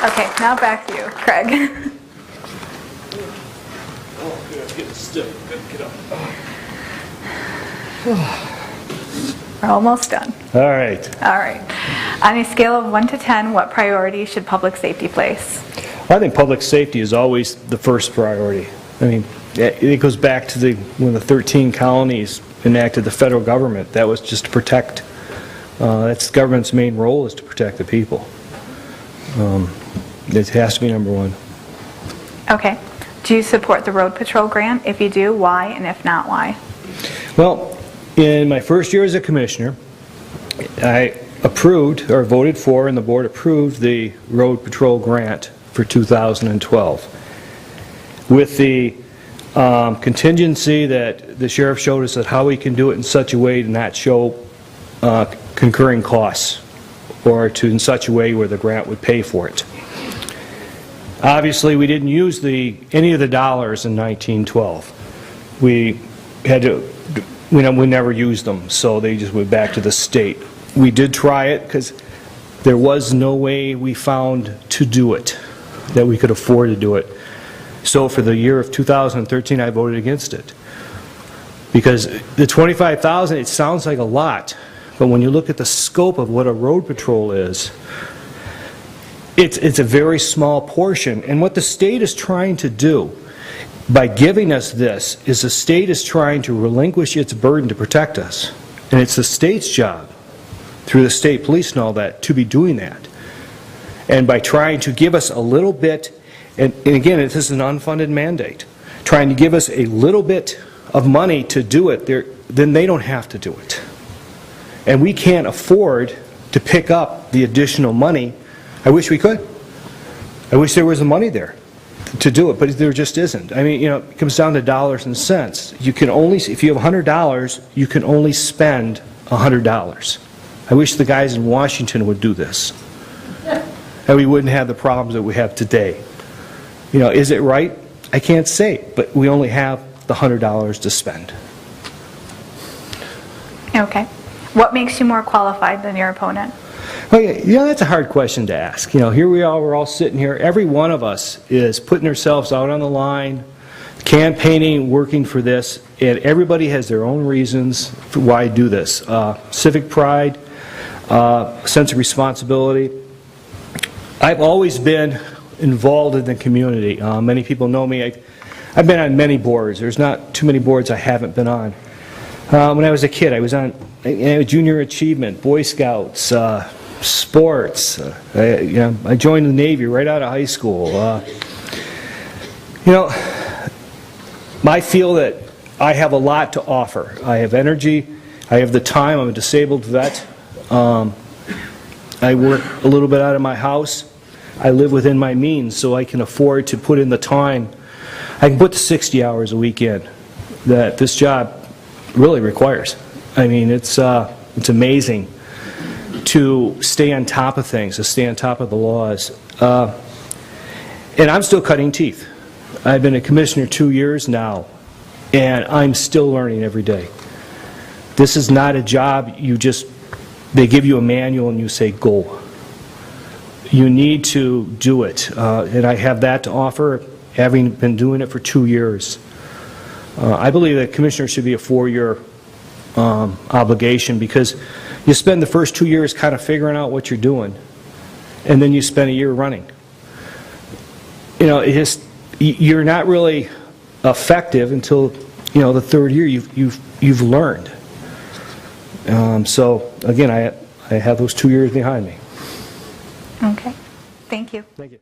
Okay, now back to you, Craig. Oh, good. It's getting stiff. Good. Get up. We're almost done. All right. All right. On a scale of 1 to 10, what priority should public safety place? I think public safety is always the first priority. I mean, it goes back to when the 13 colonies enacted the federal government. That was just to protect. That's the government's main role, is to protect the people. It has to be number one. Okay. Do you support the road patrol grant? If you do, why? And if not, why? Well, in my first year as a commissioner, I approved, or voted for, and the board approved the road patrol grant for 2012. With the contingency that the sheriff showed us, that how we can do it in such a way to not show concurring costs, or in such a way where the grant would pay for it. Obviously, we didn't use any of the dollars in 1912. We had to, we never used them, so they just went back to the state. We did try it because there was no way we found to do it, that we could afford to do it. So for the year of 2013, I voted against it. Because the $25,000, it sounds like a lot, but when you look at the scope of what a road patrol is, it's a very small portion. And what the state is trying to do by giving us this is the state is trying to relinquish its burden to protect us. And it's the state's job, through the state police and all that, to be doing that. And by trying to give us a little bit, and again, this is an unfunded mandate, trying to give us a little bit of money to do it, then they don't have to do it. And we can't afford to pick up the additional money. I wish we could. I wish there was the money there to do it, but there just isn't. I mean, it comes down to dollars and cents. You can only, if you have $100, you can only spend $100. I wish the guys in Washington would do this, and we wouldn't have the problems that we have today. Is it right? I can't say, but we only have the $100 to spend. Okay. What makes you more qualified than your opponent? Well, that's a hard question to ask. Here we are, we're all sitting here. Every one of us is putting ourselves out on the line, campaigning, working for this, and everybody has their own reasons for why I do this. Civic pride, sense of responsibility. I've always been involved in the community. Many people know me. I've been on many boards. There's not too many boards I haven't been on. When I was a kid, I was on junior achievement, Boy Scouts, sports. I joined the Navy right out of high school. I feel that I have a lot to offer. I have energy. I have the time. I'm a disabled vet. I work a little bit out of my house. I live within my means, so I can afford to put in the time. I can put the 60 hours a week in that this job really requires. I mean, it's amazing to stay on top of things, to stay on top of the laws. And I'm still cutting teeth. I've been a commissioner 2 years now, and I'm still learning every day. This is not a job they give you a manual and you say, go. You need to do it. And I have that to offer, having been doing it for 2 years. I believe that commissioner should be a 4-year obligation, because you spend the first 2 years kind of figuring out what you're doing, and then you spend a year running. You're not really effective until the 3rd year you've learned. So again, I have those 2 years behind me. Okay. Thank you. Thank you.